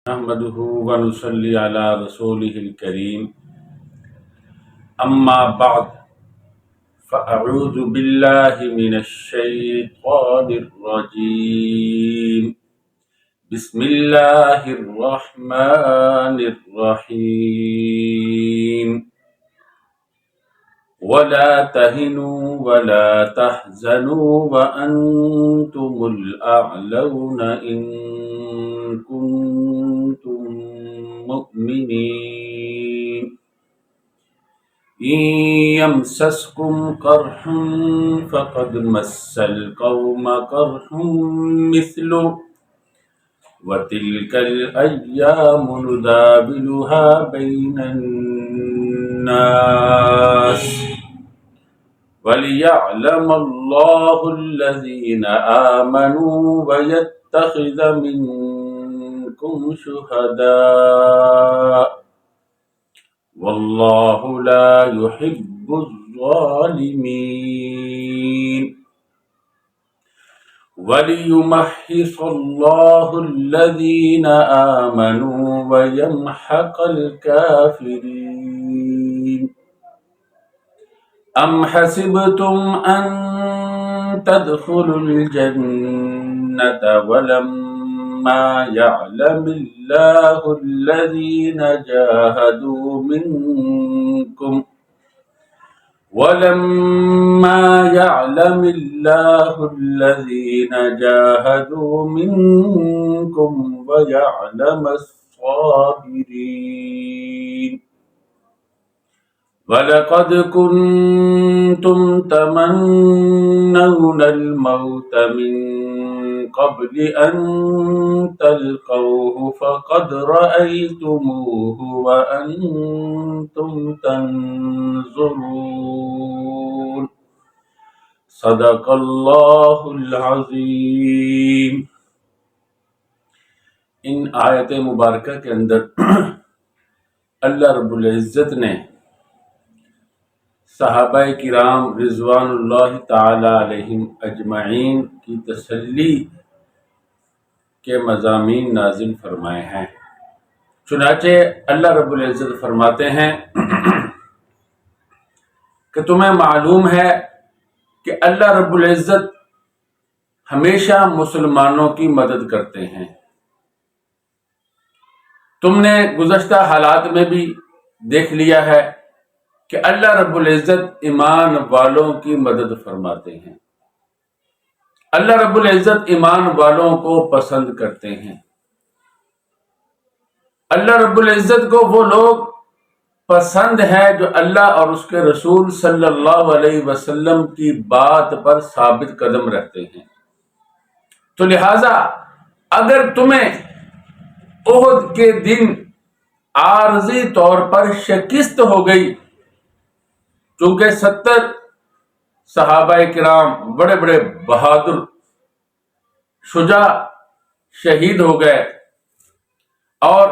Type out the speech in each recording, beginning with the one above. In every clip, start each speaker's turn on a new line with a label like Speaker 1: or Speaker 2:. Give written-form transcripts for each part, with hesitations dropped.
Speaker 1: نحمده ونصلي على رسوله الكريم أما بعد فأعوذ بالله من الشيطان الرجيم بسم الله الرحمن الرحيم ولا تهنوا ولا تحزنوا وأنتم الأعلون إن كنتم مؤمنين إن يمسسكم قرح فقد مس القوم قرح مثله وتلك الأيام نداولها بين الناس وليعلم الله الذين آمنوا ويتخذ منكم شهداء والله لا يحب الظالمين وليمحص الله الذين آمنوا ويمحق الكافرين أم حسبتم أن تدخلوا الجنة ولما يعلم الله الذين جاهدوا منكم ويعلم الصابرين ولقد كنتم تمنون الموت من قبل أن تلقوه فقد رأيتموه وأنتم تنظرون صدق اللہ العظیم۔ ان آیت مبارکہ کے اندر اللہ رب العزت نے صحابہ کرام رضوان اللہ تعالی علیہم اجمعین کی تسلی کے مضامین نازل فرمائے ہیں۔ چنانچہ اللہ رب العزت فرماتے ہیں کہ تمہیں معلوم ہے کہ اللہ رب العزت ہمیشہ مسلمانوں کی مدد کرتے ہیں۔ تم نے گزشتہ حالات میں بھی دیکھ لیا ہے کہ اللہ رب العزت ایمان والوں کی مدد فرماتے ہیں۔ اللہ رب العزت ایمان والوں کو پسند کرتے ہیں۔ اللہ رب العزت کو وہ لوگ پسند ہے جو اللہ اور اس کے رسول صلی اللہ علیہ وسلم کی بات پر ثابت قدم رہتے ہیں۔ تو لہذا اگر تمہیں احد کے دن عارضی طور پر شکست ہو گئی، چونکہ 70 صحابہ کرام بڑے بڑے بہادر شجاع شہید ہو گئے، اور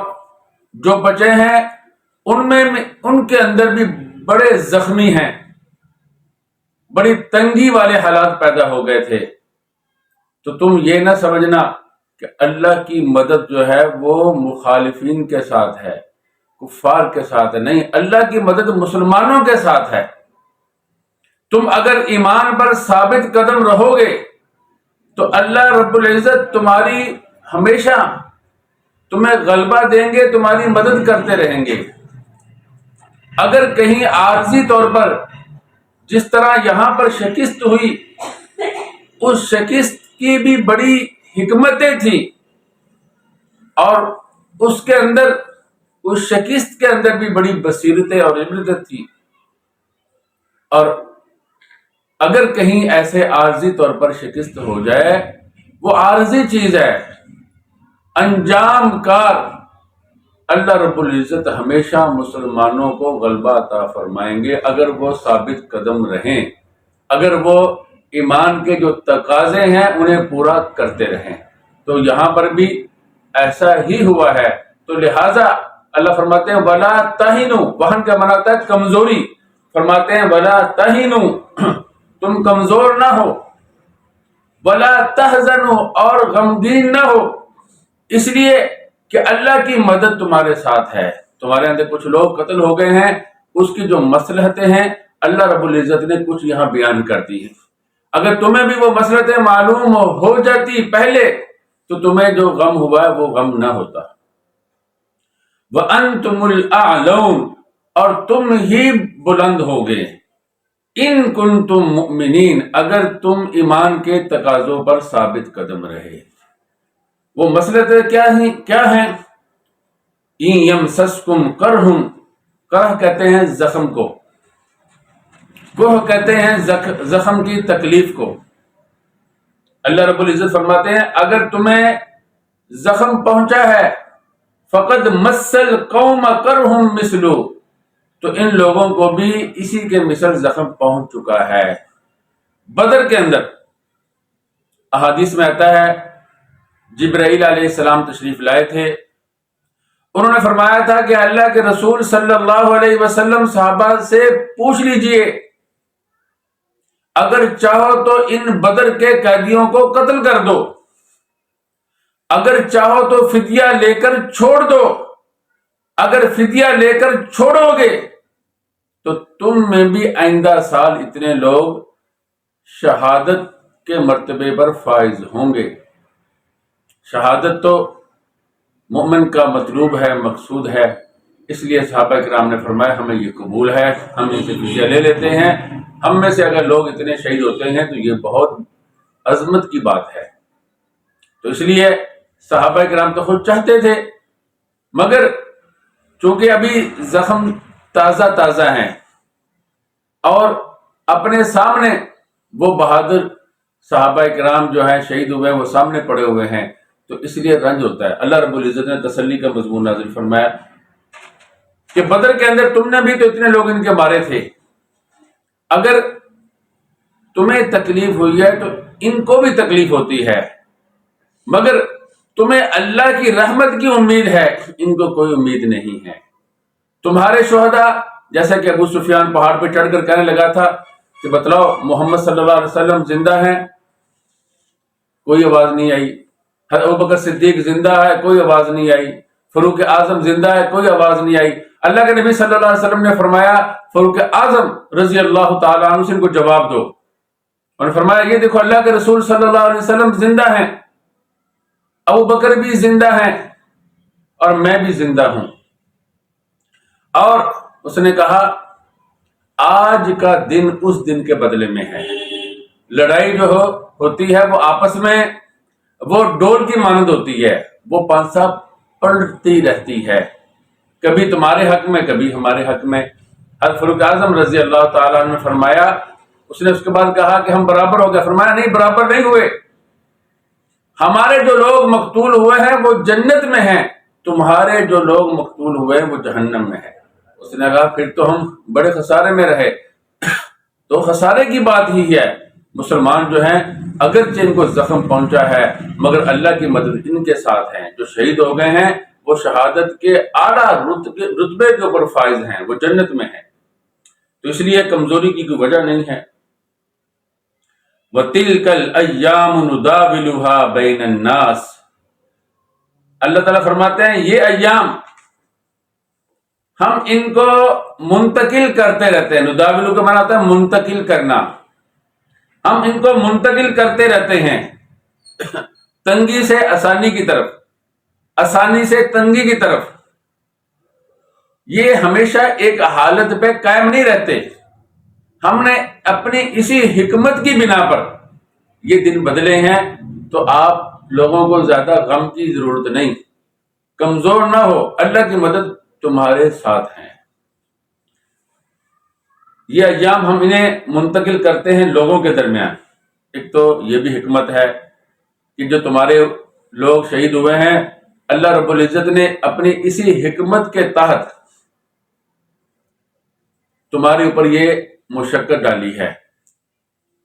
Speaker 1: جو بچے ہیں ان کے اندر بھی بڑے زخمی ہیں، بڑی تنگی والے حالات پیدا ہو گئے تھے، تو تم یہ نہ سمجھنا کہ اللہ کی مدد جو ہے وہ مخالفین کے ساتھ ہے، کفار کے ساتھ ہے۔ نہیں، اللہ کی مدد مسلمانوں کے ساتھ ہے۔ تم اگر ایمان پر ثابت قدم رہو گے تو اللہ رب العزت تمہاری ہمیشہ تمہیں غلبہ دیں گے، تمہاری مدد کرتے رہیں گے۔ اگر کہیں عارضی طور پر جس طرح یہاں پر شکست ہوئی، اس شکست کی بھی بڑی حکمتیں تھیں، اور اس شکست کے اندر بھی بڑی بصیرتیں اور عبرتیں تھی۔ اور اگر کہیں ایسے عارضی طور پر شکست ہو جائے، وہ عارضی چیز ہے، انجام کار اللہ رب العزت ہمیشہ مسلمانوں کو غلبہ عطا فرمائیں گے اگر وہ ثابت قدم رہیں، اگر وہ ایمان کے جو تقاضے ہیں انہیں پورا کرتے رہیں۔ تو یہاں پر بھی ایسا ہی ہوا ہے۔ تو لہٰذا اللہ فرماتے ہیں وَلَا تَهِنُوا، وہن کا معنی ہوتا ہے کمزوری، فرماتے ہیں وَلَا تَهِنُوا، تم کمزور نہ ہو، وَلَا تَحْزَنُوا، اور غمگین نہ ہو، اس لیے کہ اللہ کی مدد تمہارے ساتھ ہے. تمہارے اندر کچھ لوگ قتل ہو گئے ہیں، اس کی جو مصلحتیں ہیں اللہ رب العزت نے کچھ یہاں بیان کر دی ہیں. اگر تمہیں بھی وہ مصلحتیں معلوم ہو جاتی پہلے تو تمہیں جو غم ہوا ہے وہ غم نہ ہوتا. وَأَنْتُمُ الْأَعْلَوْنَ، اور تم ہی بلند ہوگے. ان کنتم مؤمنین، اگر تم ایمان کے تقاضوں پر ثابت قدم رہے. وہ مصلحتیں کیا ہیں؟ ان یمسسکم کرہ، کرہ کہتے ہیں زخم کو، کرہ کہتے ہیں زخم کی تکلیف کو. اللہ رب العزت فرماتے ہیں اگر تمہیں زخم پہنچا ہے فقد مس القوم کرہ مثلہ، تو ان لوگوں کو بھی اسی کے مثل زخم پہنچ چکا ہے. بدر کے اندر احادیث میں آتا ہے جبرائیل علیہ السلام تشریف لائے تھے. انہوں نے فرمایا تھا کہ اللہ کے رسول صلی اللہ علیہ وسلم صحابہ سے پوچھ لیجئے اگر چاہو تو ان بدر کے قیدیوں کو قتل کر دو، اگر چاہو تو فدیہ لے کر چھوڑ دو. اگر فدیہ لے کر چھوڑو گے تو تم میں بھی آئندہ سال اتنے لوگ شہادت کے مرتبے پر فائز ہوں گے. شہادت تو مومن کا مطلوب ہے، مقصود ہے، اس لیے صحابہ کرام نے فرمایا ہمیں یہ قبول ہے، ہم ان سے فدیہ لے لیتے ہیں. ہم میں سے اگر لوگ اتنے شہید ہوتے ہیں تو یہ بہت عظمت کی بات ہے. تو اس لیے صحابہ کرام تو خود چاہتے تھے، مگر چونکہ ابھی زخم تازہ ہیں اور اپنے سامنے وہ بہادر صحابہ کرام جو ہیں شہید ہوئے ہیں وہ سامنے پڑے ہوئے ہیں، تو اس لیے رنج ہوتا ہے. اللہ رب العزت نے تسلی کا مضمون نازل فرمایا کہ بدر کے اندر تم نے بھی تو اتنے لوگ ان کے مارے تھے، اگر تمہیں تکلیف ہوئی ہے تو ان کو بھی تکلیف ہوتی ہے، مگر تمہیں اللہ کی رحمت کی امید ہے، ان کو کوئی امید نہیں ہے. تمہارے شہداء جیسا کہ ابو سفیان پہاڑ پہ چڑھ کر کہنے لگا تھا کہ بتلاؤ محمد صلی اللہ علیہ وسلم زندہ ہیں، کوئی آواز نہیں آئی. ابوبکر صدیق زندہ ہے، کوئی آواز نہیں آئی. فاروق اعظم زندہ ہے، کوئی آواز نہیں آئی. اللہ کے نبی صلی اللہ علیہ وسلم نے فرمایا فاروق اعظم رضی اللہ تعالیٰ عنہ سے ان کو جواب دو. اور فرمایا یہ دیکھو اللہ کے رسول صلی اللہ علیہ وسلم زندہ ہیں، ابو بکر بھی زندہ ہیں اور میں بھی زندہ ہوں. اور اس نے کہا آج کا دن اس دن کے بدلے میں ہے. لڑائی جو ہوتی ہے وہ آپس میں وہ ڈول کی مانند ہوتی ہے، وہ پانسا پلٹتی رہتی ہے، کبھی تمہارے حق میں کبھی ہمارے حق میں. حضرت فاروق اعظم رضی اللہ تعالیٰ عنہ نے فرمایا، اس نے اس کے بعد کہا کہ ہم برابر ہو گئے. فرمایا نہیں، برابر نہیں ہوئے. ہمارے جو لوگ مقتول ہوئے ہیں وہ جنت میں ہیں، تمہارے جو لوگ مقتول ہوئے ہیں وہ جہنم میں ہیں. اس نے کہا پھر تو ہم بڑے خسارے میں رہے. تو خسارے کی بات ہی ہے. مسلمان جو ہیں اگرچہ ان کو زخم پہنچا ہے مگر اللہ کی مدد ان کے ساتھ ہے. جو شہید ہو گئے ہیں وہ شہادت کے اعلیٰ رتبے کے اوپر فائز ہیں، وہ جنت میں ہیں. تو اس لیے کمزوری کی کوئی وجہ نہیں ہے. وَتِلْكَ الْأَيَّامُ نُدَاوِلُهَا بَيْنَ النَّاسِ، اللہ تعالیٰ فرماتے ہیں یہ ایام ہم ان کو منتقل کرتے رہتے ہیں. نداولو کا معنی ہوتا ہے منتقل کرنا. ہم ان کو منتقل کرتے رہتے ہیں تنگی سے آسانی کی طرف، آسانی سے تنگی کی طرف. یہ ہمیشہ ایک حالت پہ قائم نہیں رہتے. ہم نے اپنی اسی حکمت کی بنا پر یہ دن بدلے ہیں. تو آپ لوگوں کو زیادہ غم کی ضرورت نہیں، کمزور نہ ہو، اللہ کی مدد تمہارے ساتھ ہیں. یہ ایام ہم انہیں منتقل کرتے ہیں لوگوں کے درمیان. ایک تو یہ بھی حکمت ہے کہ جو تمہارے لوگ شہید ہوئے ہیں اللہ رب العزت نے اپنی اسی حکمت کے تحت تمہارے اوپر یہ مشقت ڈالی ہے.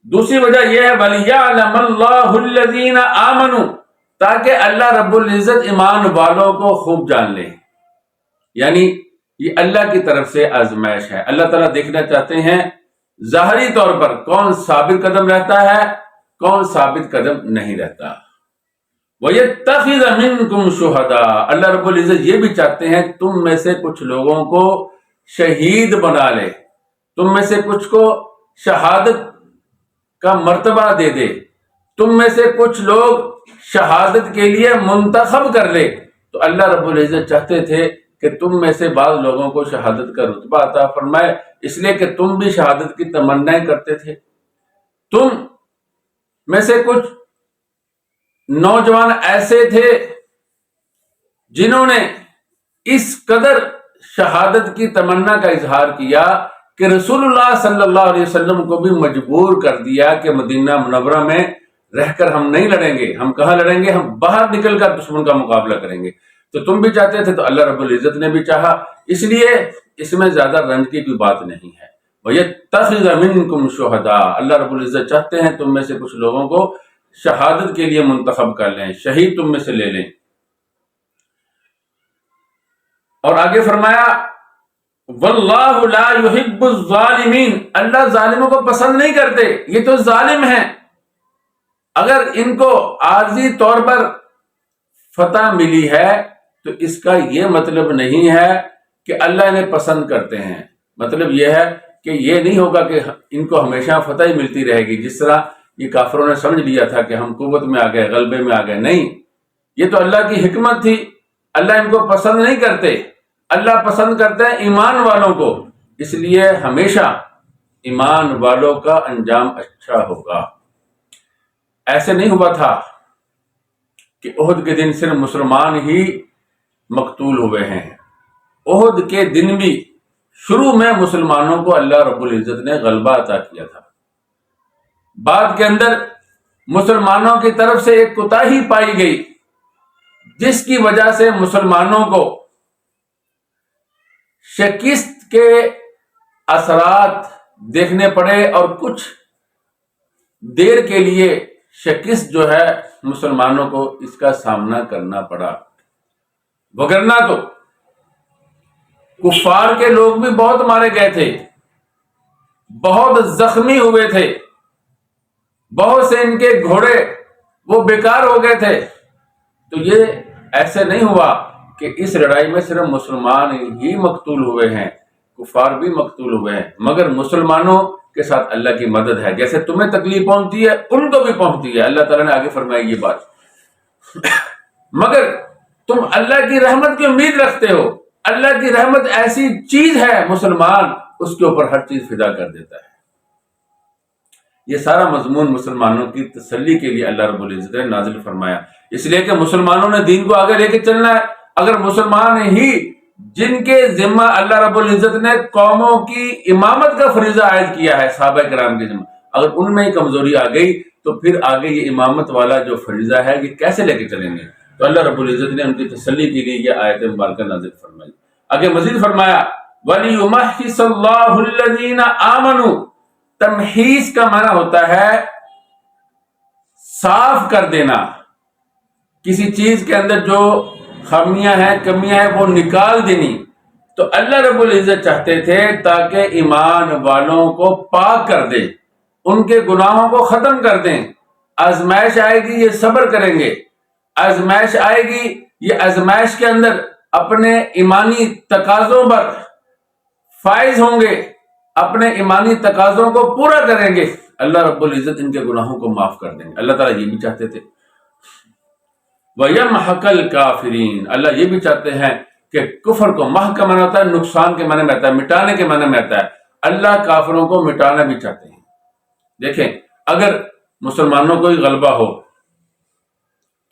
Speaker 1: دوسری وجہ یہ ہے وَلِيَعْلَمَ اللَّهُ الَّذِينَ آمَنُوا، تاکہ اللہ رب العزت ایمان والوں کو خوب جان لے. یعنی یہ اللہ کی طرف سے آزمائش ہے. اللہ تعالیٰ دیکھنا چاہتے ہیں ظاہری طور پر کون ثابت قدم رہتا ہے، کون ثابت قدم نہیں رہتا. وَيَتَّخِذَ مِنْكُمْ شُهَدَاءَ، اللہ رب العزت یہ بھی چاہتے ہیں تم میں سے کچھ لوگوں کو شہید بنا لے، تم میں سے کچھ کو شہادت کا مرتبہ دے دے، تم میں سے کچھ لوگ شہادت کے لیے منتخب کر لے۔ تو اللہ رب العزت چاہتے تھے کہ تم میں سے بعض لوگوں کو شہادت کا رتبہ عطا فرمائے، اس لیے کہ تم بھی شہادت کی تمنائیں کرتے تھے۔ تم میں سے کچھ نوجوان ایسے تھے جنہوں نے اس قدر شہادت کی تمنا کا اظہار کیا کہ رسول اللہ صلی اللہ علیہ وسلم کو بھی مجبور کر دیا کہ مدینہ منورہ میں رہ کر ہم نہیں لڑیں گے، ہم کہاں لڑیں گے، ہم باہر نکل کر دشمن کا مقابلہ کریں گے۔ تو تم بھی چاہتے تھے، تو اللہ رب العزت نے بھی چاہا، اس لیے اس میں زیادہ رنج کی کوئی بات نہیں ہے۔ وَيَتَّخِذَ مِنْكُمْ شُهَدَاءَ، اللہ رب العزت چاہتے ہیں تم میں سے کچھ لوگوں کو شہادت کے لیے منتخب کر لیں، شہید تم میں سے لے لیں۔ اور آگے فرمایا وَاللَّهُ لَا يُحِبُّ الظَّالِمِينَ، اللہ ظالموں کو پسند نہیں کرتے، یہ تو ظالم ہیں۔ اگر ان کو عارضی طور پر فتح ملی ہے تو اس کا یہ مطلب نہیں ہے کہ اللہ انہیں پسند کرتے ہیں، مطلب یہ ہے کہ یہ نہیں ہوگا کہ ان کو ہمیشہ فتح ہی ملتی رہے گی، جس طرح یہ کافروں نے سمجھ لیا تھا کہ ہم قوت میں آ گئے، غلبے میں آ گئے۔ نہیں، یہ تو اللہ کی حکمت تھی، اللہ ان کو پسند نہیں کرتے، اللہ پسند کرتے ہیں ایمان والوں کو، اس لیے ہمیشہ ایمان والوں کا انجام اچھا ہوگا۔ ایسے نہیں ہوا تھا کہ احد کے دن صرف مسلمان ہی مقتول ہوئے ہیں، احد کے دن بھی شروع میں مسلمانوں کو اللہ رب العزت نے غلبہ عطا کیا تھا، بعد کے اندر مسلمانوں کی طرف سے ایک کوتاہی پائی گئی جس کی وجہ سے مسلمانوں کو شکست کے اثرات دیکھنے پڑے، اور کچھ دیر کے لیے شکست جو ہے مسلمانوں کو اس کا سامنا کرنا پڑا، وگرنہ تو کفار کے لوگ بھی بہت مارے گئے تھے، بہت زخمی ہوئے تھے، بہت سے ان کے گھوڑے وہ بیکار ہو گئے تھے۔ تو یہ ایسے نہیں ہوا کہ اس لڑائی میں صرف مسلمان ہی مقتول ہوئے ہیں، کفار بھی مقتول ہوئے ہیں، مگر مسلمانوں کے ساتھ اللہ کی مدد ہے، جیسے تمہیں تکلیف پہنچتی ہے ان کو بھی پہنچتی ہے۔ اللہ تعالیٰ نے آگے فرمائی یہ بات، مگر تم اللہ کی رحمت کی امید رکھتے ہو، اللہ کی رحمت ایسی چیز ہے، مسلمان اس کے اوپر ہر چیز فدا کر دیتا ہے۔ یہ سارا مضمون مسلمانوں کی تسلی کے لیے اللہ رب العزت نے نازل فرمایا، اس لیے کہ مسلمانوں نے دین کو آگے لے کے چلنا ہے۔ اگر مسلمان ہی جن کے ذمہ اللہ رب العزت نے قوموں کی امامت کا فریضہ عائد کیا ہے، صحابہ کرام کے ذمہ، اگر ان میں ہی کمزوری آ گئی تو پھر آگے یہ امامت والا جو فریضہ ہے یہ کیسے لے کے چلیں گے؟ تو اللہ رب العزت نے ان کی تسلی کے لیے یہ آیت مبارکہ نازل فرمائی۔ آگے مزید فرمایا وَلِيُمَحِّصَ اللَّهُ الَّذِينَ آمَنُوا، تمحیص کا معنی ہوتا ہے صاف کر دینا، کسی چیز کے اندر جو خامیاں ہیں، کمیاں ہیں، وہ نکال دینی۔ تو اللہ رب العزت چاہتے تھے تاکہ ایمان والوں کو پاک کر دے، ان کے گناہوں کو ختم کر دیں۔ آزمائش آئے گی، یہ صبر کریں گے، آزمائش آئے گی، یہ آزمائش کے اندر اپنے ایمانی تقاضوں پر فائز ہوں گے، اپنے ایمانی تقاضوں کو پورا کریں گے، اللہ رب العزت ان کے گناہوں کو معاف کر دیں گے۔ اللہ تعالیٰ یہ بھی چاہتے تھے۔ وَيَمْحَقَ الْكَافِرِينَ، اللہ یہ بھی چاہتے ہیں کہ کفر کو، محق کا معنی ہوتا ہے نقصان کے معنی میں آتا ہے، مٹانے کے معنی میں آتا ہے، اللہ کافروں کو مٹانا بھی چاہتے ہیں۔ دیکھیں، اگر مسلمانوں کو ہی غلبہ ہو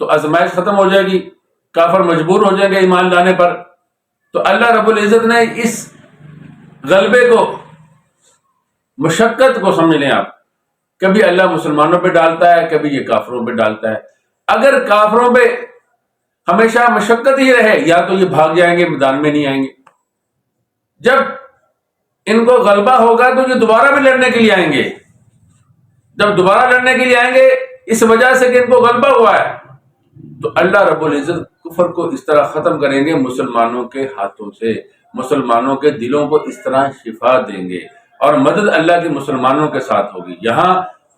Speaker 1: تو آزمائش ختم ہو جائے گی، کافر مجبور ہو جائیں گے ایمان لانے پر، تو اللہ رب العزت نے اس غلبے کو، مشقت کو سمجھ لیں آپ، کبھی اللہ مسلمانوں پہ ڈالتا ہے، کبھی یہ کافروں پہ ڈالتا ہے۔ اگر کافروں پہ ہمیشہ مشقت ہی رہے، یا تو یہ بھاگ جائیں گے، میدان میں نہیں آئیں گے، جب ان کو غلبہ ہوگا تو یہ دوبارہ بھی لڑنے کے لیے آئیں گے، جب دوبارہ لڑنے کے لیے آئیں گے اس وجہ سے کہ ان کو غلبہ ہوا ہے، تو اللہ رب العزت کفر کو اس طرح ختم کریں گے مسلمانوں کے ہاتھوں سے، مسلمانوں کے دلوں کو اس طرح شفا دیں گے، اور مدد اللہ کے مسلمانوں کے ساتھ ہوگی۔ یہاں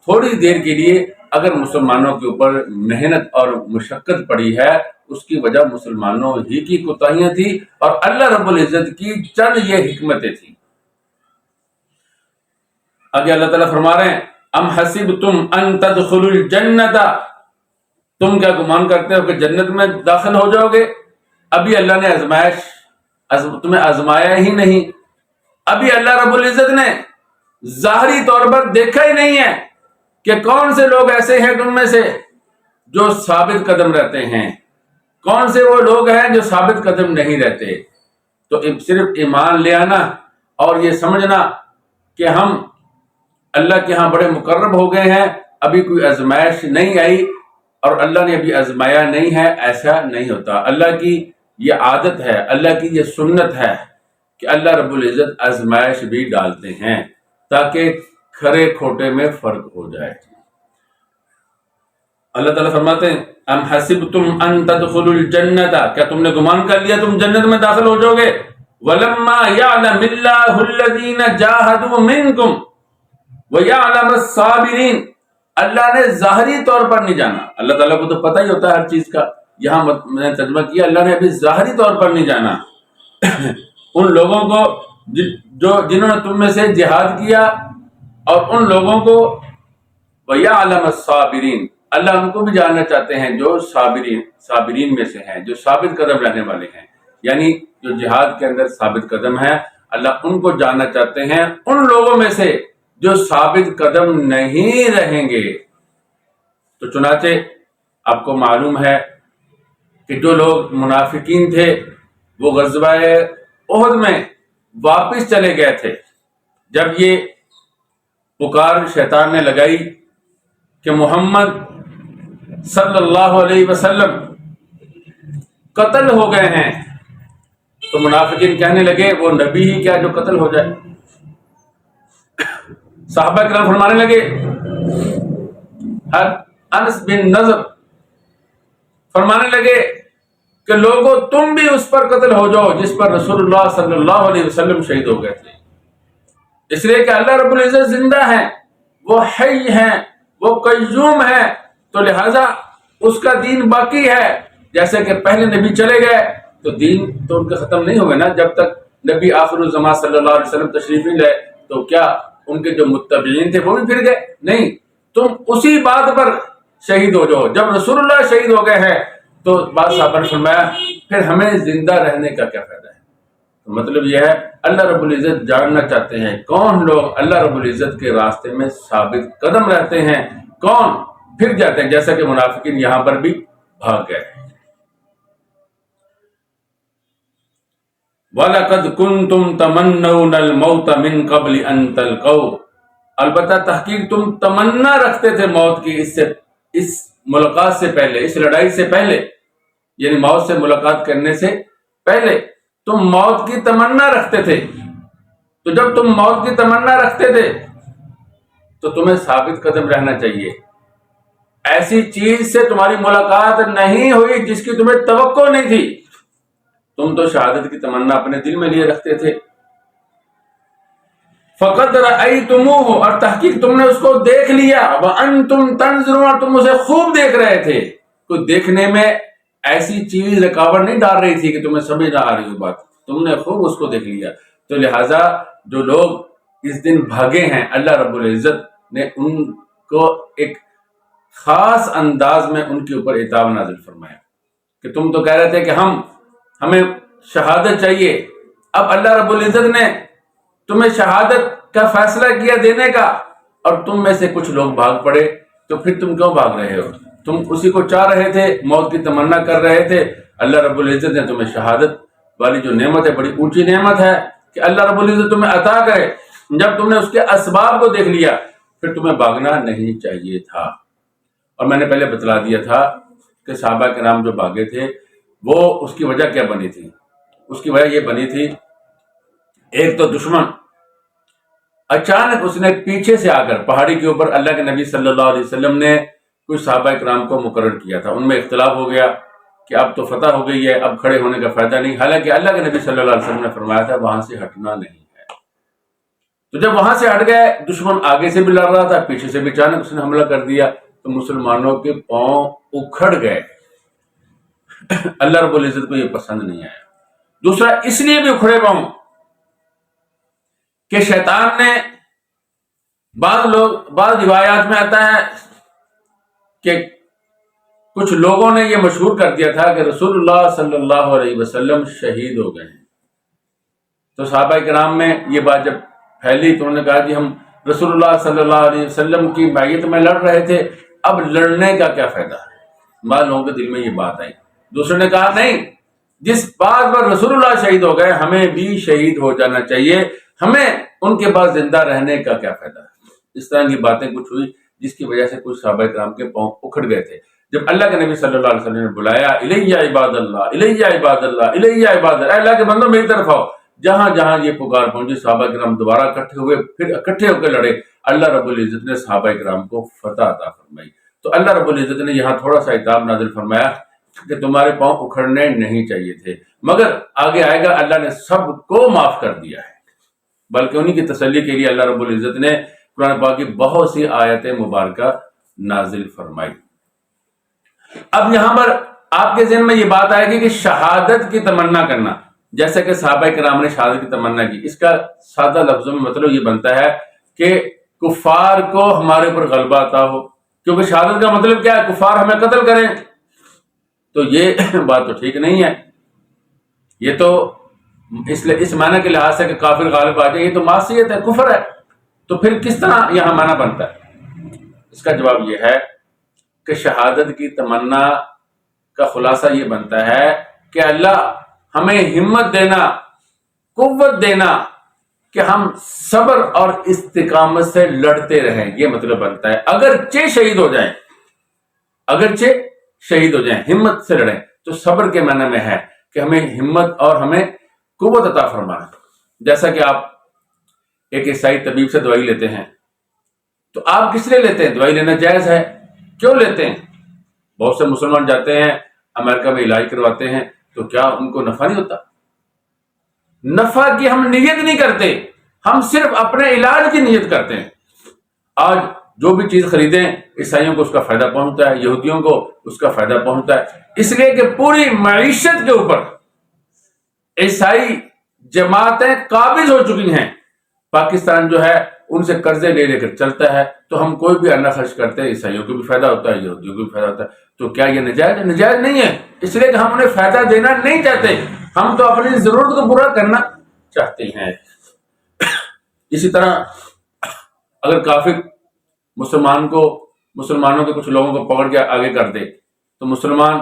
Speaker 1: تھوڑی دیر کے لیے اگر مسلمانوں کے اوپر محنت اور مشقت پڑی ہے اس کی وجہ مسلمانوں ہی کی کوتاہیاں تھی اور اللہ رب العزت کی چند یہ حکمتیں تھیں۔ آگے اللہ تعالیٰ فرما رہے ہیں ام حسبتم ان تدخلوا الجنۃ، تم کیا گمان کرتے ہو کہ جنت میں داخل ہو جاؤ گے؟ ابھی اللہ نے تمہیں آزمایا ہی نہیں، ابھی اللہ رب العزت نے ظاہری طور پر دیکھا ہی نہیں ہے کہ کون سے لوگ ایسے ہیں تم میں سے جو ثابت قدم رہتے ہیں، کون سے وہ لوگ ہیں جو ثابت قدم نہیں رہتے۔ تو صرف ایمان لے آنا اور یہ سمجھنا کہ ہم اللہ کے ہاں بڑے مقرب ہو گئے ہیں، ابھی کوئی آزمائش نہیں آئی اور اللہ نے ابھی آزمایا نہیں ہے، ایسا نہیں ہوتا۔ اللہ کی یہ عادت ہے، اللہ کی یہ سنت ہے کہ اللہ رب العزت آزمائش بھی ڈالتے ہیں تاکہ کھرے کھوٹے میں فرق ہو جائے۔ اللہ تعالیٰ فرماتے ہیں ام حسبتم ان تدخلوا الجنۃ، کیا تم نے گمان کر لیا تم جنت میں داخل ہو جاؤ گے؟ ولما يعلم الله الذين جاهدوا منكم وَيَعْلَمَ الصَّابِرِينَ، اللہ نے ظاہری طور پر نہیں جانا، اللہ تعالیٰ کو تو پتہ ہی ہوتا ہے ہر چیز کا، یہاں میں نے ترجمہ کیا اللہ نے ابھی ظاہری طور پر نہیں جانا ان لوگوں کو جنہوں نے تم میں سے جہاد کیا اور ان لوگوں کو وَيَعْلَمَ الصَّابِرِينَ، اللہ ان کو بھی جاننا چاہتے ہیں جو صابرین میں سے ہیں، جو ثابت قدم رہنے والے ہیں، یعنی جو جہاد کے اندر ثابت قدم ہے، اللہ ان کو جاننا چاہتے ہیں ان لوگوں میں سے جو ثابت قدم نہیں رہیں گے۔ تو چنانچہ آپ کو معلوم ہے کہ جو لوگ منافقین تھے وہ غزوہ احد میں واپس چلے گئے تھے، جب یہ پکار شیطان نے لگائی کہ محمد صلی اللہ علیہ وسلم قتل ہو گئے ہیں، تو منافقین کہنے لگے وہ نبی ہی کیا جو قتل ہو جائے۔ صحابہ کرام فرمانے لگے، انس بن نضر فرمانے لگے کہ لوگوں تم بھی اس پر قتل ہو جاؤ جس پر رسول اللہ صلی اللہ علیہ وسلم شہید ہو گئے تھے، اس لیے کہ اللہ رب العزت زندہ ہے، وہ حی ہیں، وہ قیوم ہے، تو لہذا اس کا دین باقی ہے۔ جیسے کہ پہلے نبی چلے گئے تو دین تو ان کا ختم نہیں ہوگا نا، جب تک نبی آخر الزمان صلی اللہ علیہ وسلم تشریف نہیں لائے تو کیا ان کے جو متبعین تھے وہ بھی پھر گئے؟ نہیں، تم اسی بات پر شہید ہو جاؤ۔ جب رسول اللہ شہید ہو گئے ہیں تو بعض صحابہ نے فرمایا پھر ہمیں زندہ رہنے کا کیا فائدہ ہے؟ تو مطلب یہ ہے اللہ رب العزت جاننا چاہتے ہیں کون لوگ اللہ رب العزت کے راستے میں ثابت قدم رہتے ہیں، کون پھر جاتے ہیں، جیسا کہ منافقین یہاں پر بھی بھاگ گئے۔ وَلَقَدْ كُنْتُمْ تَمَنَّوْنَ الْمَوْتَ مِنْ قَبْلِ أَنْ تَلْقَوْا، البتہ تحقیق تم تمنا رکھتے تھے موت کی اس ملاقات سے پہلے، اس لڑائی سے پہلے، یعنی موت سے ملاقات کرنے سے پہلے تم موت کی تمنا رکھتے تھے۔ تو جب تم موت کی تمنا رکھتے تھے تو تمہیں ثابت قدم رہنا چاہیے، ایسی چیز سے تمہاری ملاقات نہیں ہوئی جس کی تمہیں توقع نہیں تھی، تم تو شہادت کی تمنا اپنے دل میں لیے رکھتے تھے۔ فَقَدْ رَأَيْتُمُوهُ، اور تحقیق تم نے اس کو دیکھ لیا، وَأَنْتُمْ تَنْظُرُونَ، اور تم اسے خوب دیکھ رہے تھے، کوئی دیکھنے میں ایسی چیز رکاوٹ نہیں ڈال رہی تھی کہ تمہیں سمجھ نہ آ رہی ہو بات، تم نے خوب اس کو دیکھ لیا۔ تو لہٰذا جو لوگ اس دن بھاگے ہیں اللہ رب العزت نے ان کو ایک خاص انداز میں ان کے اوپر عتاب نازل فرمایا کہ تم تو کہہ رہے تھے کہ ہمیں شہادت چاہیے، اب اللہ رب العزت نے تمہیں شہادت کا فیصلہ کیا دینے کا اور تم میں سے کچھ لوگ بھاگ پڑے، تو پھر تم کیوں بھاگ رہے ہو؟ تم اسی کو چاہ رہے تھے، موت کی تمنا کر رہے تھے، اللہ رب العزت نے تمہیں شہادت والی جو نعمت ہے، بڑی اونچی نعمت ہے کہ اللہ رب العزت تمہیں عطا کرے، جب تم نے اس کے اسباب کو دیکھ لیا پھر تمہیں بھاگنا نہیں چاہیے تھا۔ اور میں نے پہلے بتلا دیا تھا کہ صحابہ کرام جو بھاگے تھے وہ اس کی وجہ کیا بنی تھی؟ اس کی وجہ یہ بنی تھی، ایک تو دشمن اچانک اس نے پیچھے سے آ کر پہاڑی کے اوپر اللہ کے نبی صلی اللہ علیہ وسلم نے کچھ صحابہ کرام کو مقرر کیا تھا، ان میں اختلاف ہو گیا کہ اب تو فتح ہو گئی ہے، اب کھڑے ہونے کا فائدہ نہیں، حالانکہ اللہ کے نبی صلی اللہ علیہ وسلم نے فرمایا تھا وہاں سے ہٹنا نہیں ہے۔ تو جب وہاں سے ہٹ گئے، دشمن آگے سے بھی لڑ رہا تھا، پیچھے سے بھی اچانک اس نے حملہ کر دیا، تو مسلمانوں کے پاؤں اکھڑ گئے۔ اللہ رب العزت کو یہ پسند نہیں آیا۔ دوسرا اس لیے بھی اکھڑے پاؤں کہ شیطان نے بعض روایات میں آتا ہے کہ کچھ لوگوں نے یہ مشہور کر دیا تھا کہ رسول اللہ صلی اللہ علیہ وسلم شہید ہو گئے ہیں۔ تو صحابہ کرام میں یہ بات جب پھیلی تو انہوں نے کہا کہ ہم رسول اللہ صلی اللہ علیہ وسلم کی معیت میں لڑ رہے تھے، اب لڑنے کا کیا فائدہ؟ بعض لوگوں کے دل میں یہ بات آئی۔ دوسروں نے کہا نہیں، جس بات پر رسول اللہ شہید ہو گئے ہمیں بھی شہید ہو جانا چاہیے، ہمیں ان کے بعد زندہ رہنے کا کیا فائدہ؟ اس طرح کی باتیں کچھ ہوئی جس کی وجہ سے کچھ صحابہ کرام کے پاؤں اکھڑ گئے تھے۔ جب اللہ کے نبی صلی اللہ علیہ وسلم نے بلایا الیہ عباد اللہ، الیہ عباد اللہ، الیہ عباد اللہ، اللہ کے بندوں میری طرف آؤ، جہاں جہاں یہ پکار پہنچی صحابہ کرام دوبارہ اکٹھے ہوئے، پھر اکٹھے ہو کے لڑے۔ اللہ رب العزت نے صحابہ کرام کو فتح عطا فرمائی۔ تو اللہ رب العزت نے یہاں تھوڑا سا عتاب نازل فرمایا کہ تمہارے پاؤں اکھڑنے نہیں چاہیے تھے، مگر آگے آئے گا اللہ نے سب کو معاف کر دیا ہے۔ بلکہ انہی کی تسلی کے لیے اللہ رب العزت نے قرآن پاک کی بہت سی آیت مبارکہ نازل فرمائی۔ اب یہاں پر آپ کے ذہن میں یہ بات آئے گی کہ شہادت کی تمنا کرنا، جیسے کہ صحابہ کرام نے شہادت کی تمنا کی، اس کا سادہ لفظوں میں مطلب یہ بنتا ہے کہ کفار کو ہمارے اوپر غلبہ عطا ہو، کیونکہ شہادت کا مطلب کیا ہے؟ کفار ہمیں قتل کریں، تو یہ بات تو ٹھیک نہیں ہے۔ یہ تو اس معنی کے لحاظ سے کہ کافر غالب آ جائے، یہ تو معصیت ہے، کفر ہے، تو پھر کس طرح یہاں معنی بنتا ہے؟ اس کا جواب یہ ہے کہ شہادت کی تمنا کا خلاصہ یہ بنتا ہے کہ اللہ ہمیں ہمت دینا، قوت دینا کہ ہم صبر اور استقامت سے لڑتے رہیں، یہ مطلب بنتا ہے۔ اگرچہ شہید ہو جائیں، ہمت سے لڑیں، تو صبر کے معنی میں ہے کہ ہمیں ہمت اور ہمیں قوت عطا فرمانا۔ جیسا کہ آپ ایک عیسائی طبیب سے دوائی لیتے ہیں، تو آپ کس لیے لیتے ہیں؟ دوائی لینا جائز ہے، کیوں لیتے ہیں؟ بہت سے مسلمان جاتے ہیں امریکہ میں علاج کرواتے ہیں، تو کیا ان کو نفع نہیں ہوتا؟ نفع کی ہم نیت نہیں کرتے، ہم صرف اپنے علاج کی نیت کرتے ہیں۔ آج جو بھی چیز خریدیں عیسائیوں کو اس کا فائدہ پہنچتا ہے، یہودیوں کو اس کا فائدہ پہنچتا ہے، اس لیے کہ پوری معیشت کے اوپر عیسائی جماعتیں قابض ہو چکی ہیں۔ پاکستان جو ہے ان سے قرضے لے کر چلتا ہے، تو ہم کوئی بھی انہ خرچ کرتے ہیں، عیسائیوں کو بھی فائدہ ہوتا ہے، یہودیوں کو بھی فائدہ ہوتا ہے، تو کیا یہ نجائز ہے؟ نجائز نہیں ہے، اس لیے کہ ہم انہیں فائدہ دینا نہیں چاہتے، ہم تو اپنی ضرورت کو پورا کرنا چاہتے ہیں۔ اسی طرح اگر کافر مسلمانوں کے کچھ لوگوں کو پکڑ کے آگے کر دے، تو مسلمان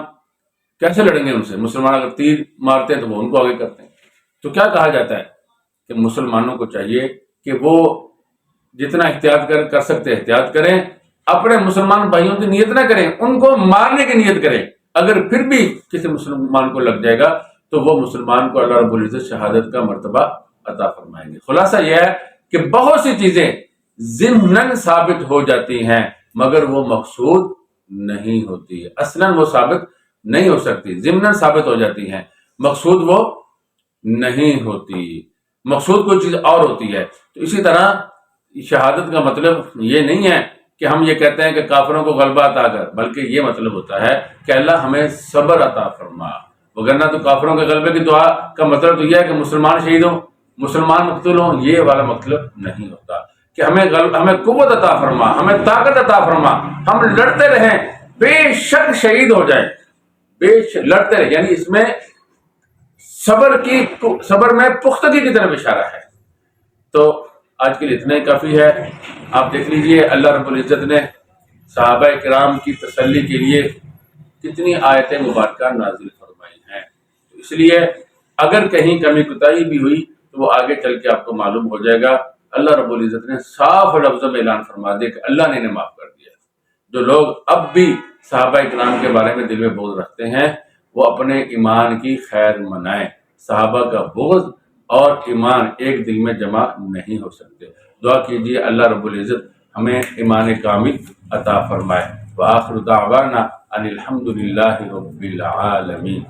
Speaker 1: کیسے لڑیں گے ان سے؟ مسلمان اگر تیر مارتے ہیں تو وہ ان کو آگے کرتے ہیں۔ تو کیا کہا جاتا ہے کہ مسلمانوں کو چاہیے کہ وہ جتنا احتیاط کر سکتے احتیاط کریں، اپنے مسلمان بھائیوں کی نیت نہ کریں، ان کو مارنے کی نیت کریں۔ اگر پھر بھی کسی مسلمان کو لگ جائے گا تو وہ مسلمان کو اللہ رب العزت شہادت کا مرتبہ عطا فرمائیں گے۔ خلاصہ یہ ہے کہ بہت سی چیزیں ضمناً ثابت ہو جاتی ہیں مگر وہ مقصود نہیں ہوتی، اصلاً وہ ثابت نہیں ہو سکتی، ضمناً ثابت ہو جاتی ہیں، مقصود وہ نہیں ہوتی، مقصود کوئی چیز اور ہوتی ہے۔ تو اسی طرح شہادت کا مطلب یہ نہیں ہے کہ ہم یہ کہتے ہیں کہ کافروں کو غلبہ عطا کر، بلکہ یہ مطلب ہوتا ہے کہ اللہ ہمیں صبر عطا فرما، وگرنہ تو کافروں کے غلبے کی دعا کا مطلب تو یہ ہے کہ مسلمان شہید ہوں، مسلمان مقتول ہوں، یہ والا مطلب نہیں ہوتا کہ ہمیں قوت عطا فرما، ہمیں طاقت عطا فرما، ہم لڑتے رہیں، بے شک شہید ہو جائیں، لڑتے رہیں، یعنی اس میں صبر میں پختگی کی طرف اشارہ ہے۔ تو آج کے لیے اتنا ہی کافی ہے۔ آپ دیکھ لیجئے اللہ رب العزت نے صحابہ کرام کی تسلی کے لیے کتنی آیتیں مبارکہ نازل فرمائی ہیں، اس لیے اگر کہیں کمی کوتاہی بھی ہوئی تو وہ آگے چل کے آپ کو معلوم ہو جائے گا۔ اللہ رب العزت نے صاف لفظوں میں اعلان فرما دیا کہ اللہ نے انہیں معاف کر دیا۔ جو لوگ اب بھی صحابہ کرام کے بارے میں دل میں بغض رکھتے ہیں وہ اپنے ایمان کی خیر منائیں۔ صحابہ کا بغض اور ایمان ایک دل میں جمع نہیں ہو سکتے۔ دعا کیجیے اللہ رب العزت ہمیں ایمان کامل عطا فرمائے۔ وآخر دعوانا ان الحمد للہ رب العالمین۔